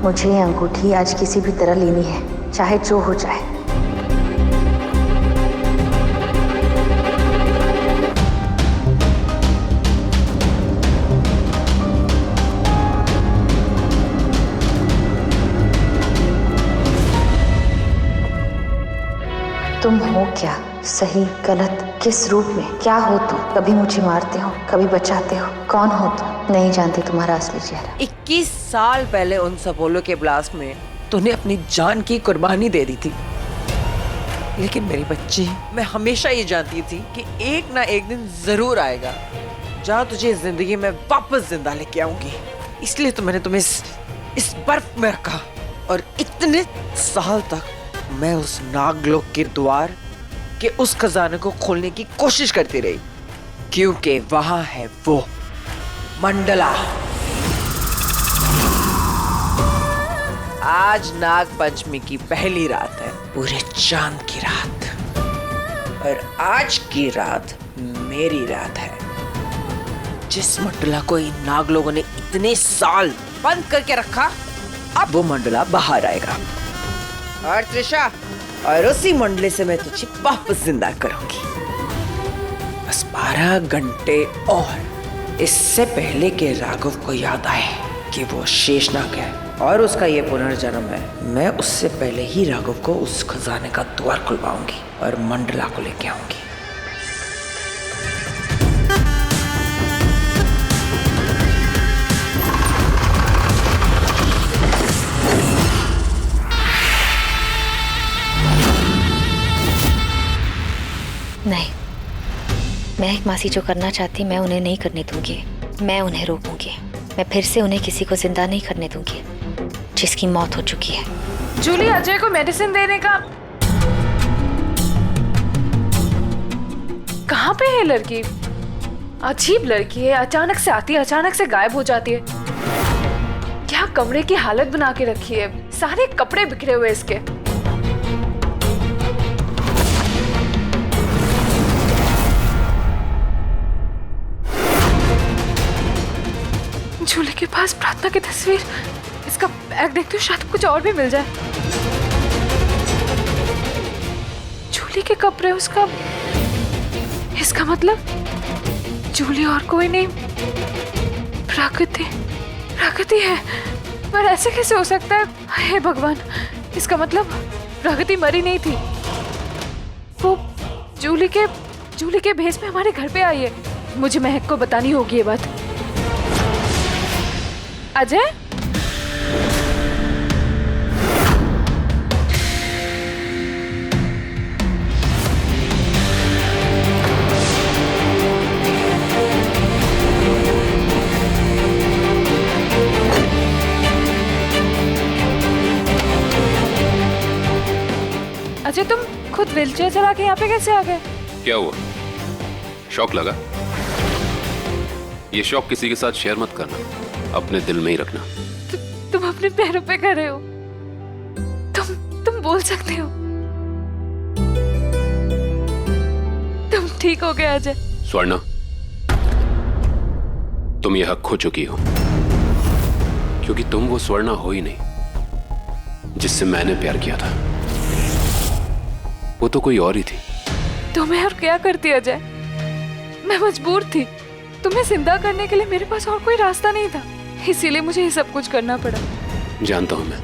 मुझे ये अंगूठी आज किसी भी तरह लेनी है, चाहे जो हो जाए। तुम हो क्या, सही गलत, किस रूप में, क्या हो तुम? कभी मुझे मारते हो, कभी बचाते हो, कौन हो तुम? नहीं जानती तुम्हारा असली चेहरा। 21 साल पहले उन सपोलो के ब्लास्ट में तूने अपनी जान की कुर्बानी दे दी थी, लेकिन मेरी बच्ची, मैं हमेशा ये जानती थी कि एक ना एक दिन जरूर आएगा जहाँ तुझे जिंदगी में वापस जिंदा लेके आऊंगी। इसलिए तो मैंने तुम्हें इस बर्फ में रखा और इतने साल तक मैं उस नागलोक के द्वार के उस खजाने को खोलने की कोशिश करती रही, क्योंकि वहां है वो मंडला। आज नाग पंचमी की पहली रात है, पूरे चांद की रात, और आज की रात मेरी रात है। जिस मंडला को इन नाग लोगों ने इतने साल बंद करके रखा, अब वो मंडला बाहर आएगा और त्रिशा, और उसी मंडले से मैं तुझे वापस जिंदा करूंगी। बस 12 घंटे और, इससे पहले कि राघव को याद आए कि वो शेषनाग है और उसका ये पुनर्जन्म है, मैं उससे पहले ही राघव को उस खजाने का द्वार खुलवाऊंगी और मंडला को लेके आऊंगी। नहीं, महक मासी जो करना चाहती मैं उन्हें नहीं करने दूंगी। मैं उन्हें रोकूंगी। मैं फिर से उन्हें किसी को जिंदा नहीं करने दूंगी जिसकी मौत हो चुकी है। जूली, अजय को मेडिसिन देने का कहाँ पे है लड़की? अजीब लड़की है, अचानक से आती है, अचानक से गायब हो जाती है। क्या कमरे की हालत बना के रखी है, सारे कपड़े बिखरे हुए इसके। जूली के पास प्रार्थना की तस्वीर, इसका बैग देखती हूँ, शायद कुछ और भी मिल जाए। जूली के कपड़े, उसका, इसका मतलब जूली और कोई नहीं, प्रकृति है। पर ऐसे कैसे हो सकता है? हे भगवान, इसका मतलब प्रकृति मरी नहीं थी, वो जूली के भेस में हमारे घर पे आई है। मुझे महक को बतानी होगी ये बात। अजय, अजय तुम खुद व्हीलचेयर चला के यहाँ पे कैसे आ गए? क्या हुआ, शौक लगा? ये शौक किसी के साथ शेयर मत करना, अपने दिल में ही रखना। तुम अपने पैरों पे खड़े हो, तुम बोल सकते हो। तुम ठीक हो गए अजय? स्वर्णा, तुम ये हक खो चुकी हो, क्योंकि तुम वो स्वर्णा हो ही नहीं जिससे मैंने प्यार किया था। वो तो कोई और ही थी। तो मैं और क्या करती अजय? मैं मजबूर थी, तुम्हें जिंदा करने के लिए मेरे पास और कोई रास्ता नहीं था, इसीलिए मुझे ये सब कुछ करना पड़ा। जानता हूं मैं,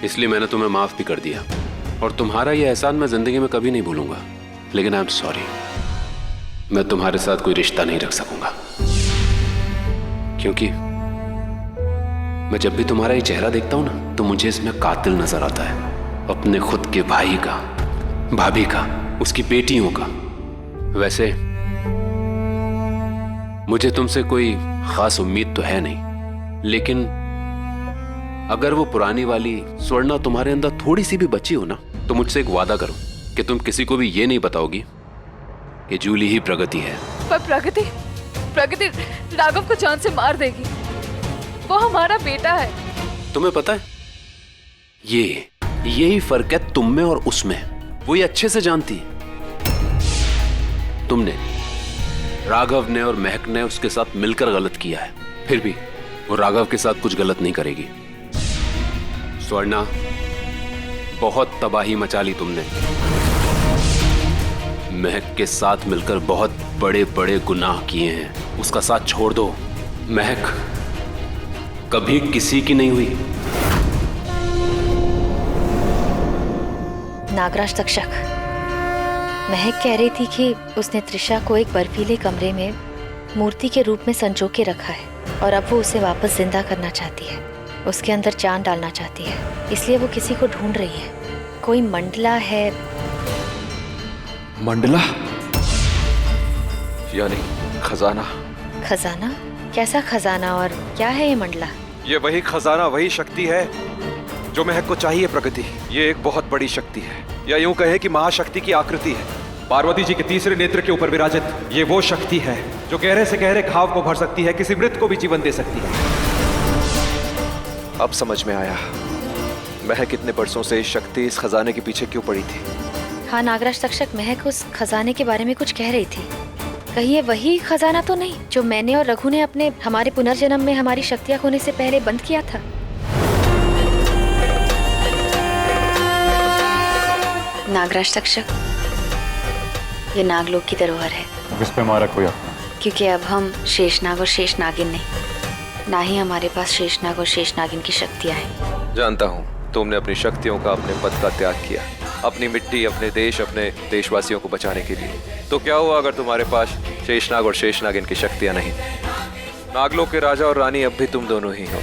इसलिए मैंने तुम्हें माफ भी कर दिया, और तुम्हारा ये एहसान मैं जिंदगी में कभी नहीं भूलूंगा। लेकिन आई एम सॉरी, मैं तुम्हारे साथ कोई रिश्ता नहीं रख सकूंगा, क्योंकि मैं जब भी तुम्हारा ये चेहरा देखता हूं ना, तो मुझे इसमें कातिल नजर आता है, अपने खुद के भाई का, भाभी का, उसकी बेटियों का। वैसे मुझे तुमसे कोई खास उम्मीद तो है नहीं, लेकिन अगर वो पुरानी वाली स्वर्णा तुम्हारे अंदर थोड़ी सी भी बची हो ना, तो मुझसे एक वादा करो कि तुम किसी को भी ये नहीं बताओगी कि जूली ही प्रगति है। पर प्रगति राघव को जान से मार देगी, वो हमारा बेटा है। तुम्हें पता है, यही फर्क है तुम में और उसमें। वो ये अच्छे से जानती है। तुमने, राघव ने और महक ने उसके साथ मिलकर गलत किया है, फिर भी वो राघव के साथ कुछ गलत नहीं करेगी। स्वर्णा, बहुत तबाही मचा ली तुमने। महक के साथ मिलकर बहुत बड़े बड़े गुनाह किए हैं। उसका साथ छोड़ दो। महक कभी किसी की नहीं हुई। नागराज तक्षक, महक कह रही थी कि उसने त्रिशा को एक बर्फीले कमरे में मूर्ति के रूप में संजो के रखा है और अब वो उसे वापस जिंदा करना चाहती है, उसके अंदर जान डालना चाहती है, इसलिए वो किसी को ढूंढ रही है। कोई मंडला है। मंडला यानी खजाना। खजाना? कैसा खजाना और क्या है ये मंडला? ये वही खजाना, वही शक्ति है जो महक को चाहिए प्रगति। ये एक बहुत बड़ी शक्ति है, या यूं कहे कि महाशक्ति की आकृति है। पार्वती जी के तीसरे नेत्र के ऊपर विराजित ये वो शक्ति है जो गहरे से गहरे घाव को भर सकती है, किसी मृत को भी जीवन दे सकती है। अब समझ में आया महक कितने बरसों से इस शक्ति, इस खजाने के पीछे क्यों पड़ी थी। हाँ नागराज तक्षक, महक उस खजाने के बारे में कुछ कह रही थी। कहीं ये वही खजाना तो नहीं जो मैंने और रघु ने हमारे पुनर्जन्म में हमारी शक्तियां खोने से पहले बंद किया था? नागराज तक्षक, ये नागलोक की धरोहर है। इस पे हमारा कोई हक नहीं। क्योंकि अब हम शेषनाग और शेषनागिन नहीं, ना ही हमारे पास शेषनाग और शेषनागिन की शक्तियां हैं। जानता हूँ तुमने अपनी शक्तियों का, अपने पद का त्याग किया, अपनी मिट्टी, अपने देश, अपने देशवासियों को बचाने के लिए। तो क्या हुआ अगर तुम्हारे पास शेषनाग और शेषनागिन की शक्तियां नहीं? नागलोक के राजा और रानी अब भी तुम दोनों ही हो।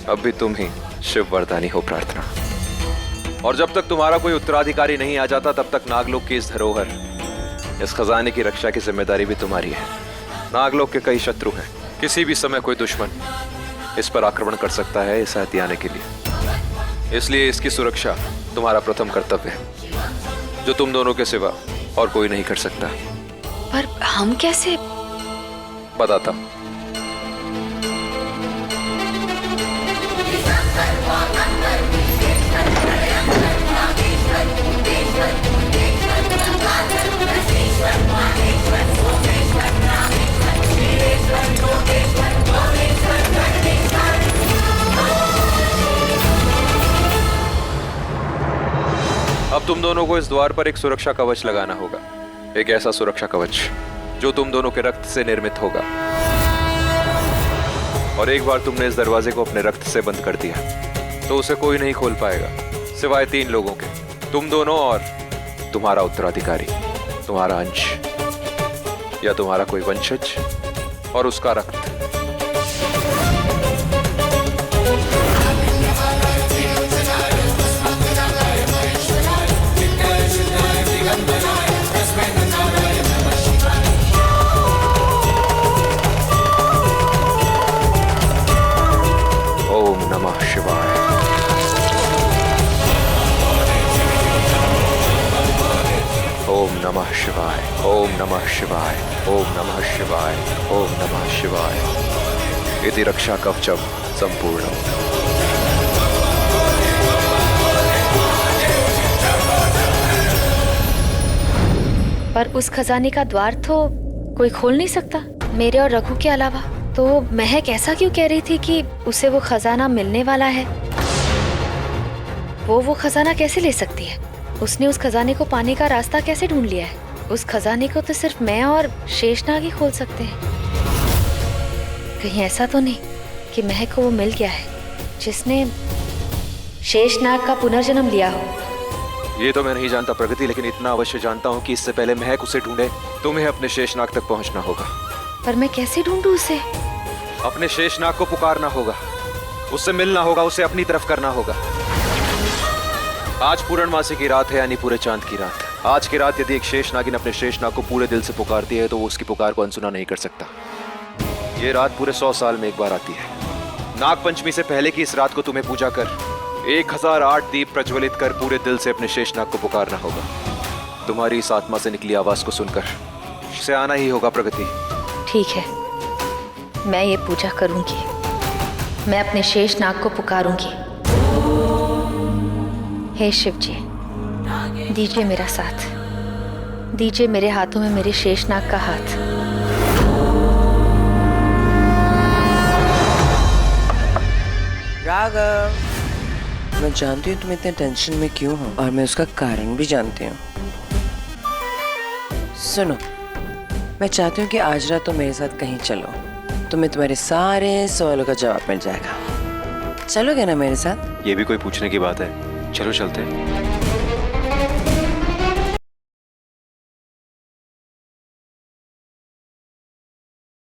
अब भी तुम ही शिव वरदानी हो प्रार्थना। और जब तक तुम्हारा कोई उत्तराधिकारी नहीं आ जाता तब तक नागलोक की इस धरोहर, इस खजाने की रक्षा की जिम्मेदारी भी तुम्हारी है। नागलोक के कई शत्रु हैं, किसी भी समय कोई दुश्मन इस पर आक्रमण कर सकता है इस हथियाने के लिए। इसलिए इसकी सुरक्षा तुम्हारा प्रथम कर्तव्य है, जो तुम दोनों के सिवा और कोई नहीं कर सकता। पर हम कैसे? बताता हूं। अब तुम दोनों को इस द्वार पर एक सुरक्षा कवच लगाना होगा, एक ऐसा सुरक्षा कवच जो तुम दोनों के रक्त से निर्मित होगा। और एक बार तुमने इस दरवाजे को अपने रक्त से बंद कर दिया तो उसे कोई नहीं खोल पाएगा सिवाय 3 लोगों के, तुम दोनों और तुम्हारा उत्तराधिकारी, तुम्हारा अंश या तुम्हारा कोई वंशज और उसका रक्त। ओम नमः शिवाय। ओम नमः शिवाय। ओम नमः शिवाय। ओम नमः शिवाय। ओम नमः शिवाय। इति रक्षा कवचम संपूर्णम। पर उस खजाने का द्वार तो कोई खोल नहीं सकता मेरे और रघु के अलावा। तो महक ऐसा क्यों कह रही थी कि उसे वो खजाना मिलने वाला है? वो खजाना कैसे ले सकती है? उसने उस खजाने को पाने का रास्ता कैसे ढूंढ लिया है? उस खजाने को तो सिर्फ मैं और शेषनाग ही खोल सकते हैं। कहीं ऐसा तो नहीं कि महक को वो मिल गया है जिसने शेषनाग का पुनर्जन्म लिया हो? ये तो मैं नहीं जानता प्रगति, लेकिन इतना अवश्य जानता हूँ कि इससे पहले महक उसे ढूंढे तुम्हें अपने शेषनाग तक पहुंचना होगा। पर मैं कैसे ढूंढूं उसे? अपने शेषनाग को पुकारना होगा, उससे मिलना होगा, उसे अपनी तरफ करना होगा। आज पूर्णमासी की रात है, यानी पूरे चांद की रात। आज की रात यदि एक शेषनागिन अपने शेषनाग को पूरे दिल से पुकारती है तो वो उसकी पुकार को अनसुना नहीं कर सकता। ये रात पूरे 100 साल में एक बार आती है। नाग पंचमी से पहले की इस रात को तुम्हें पूजा कर 1008 दीप प्रज्वलित कर पूरे दिल से अपने शेषनाग को पुकारना होगा। तुम्हारी इस आत्मा से निकली आवाज को सुनकर से आना ही होगा प्रगति। ठीक है, मैं ये पूजा करूंगी। मैं अपने शेषनाग को पुकारूंगी। हे शिव जी, दीजिए मेरा साथ, दीजिए मेरे हाथों में मेरे शेषनाग का हाथ। राघव, मैं जानती हूँ तुम इतने टेंशन में क्यों हो और मैं उसका कारण भी जानती हूँ। सुनो, मैं चाहती हूँ कि आज रात तुम मेरे साथ कहीं चलो, तुम्हें तुम्हारे सारे सवालों का जवाब मिल जाएगा। चलोगे ना मेरे साथ? ये भी कोई पूछने की बात है? चलो चलते हैं।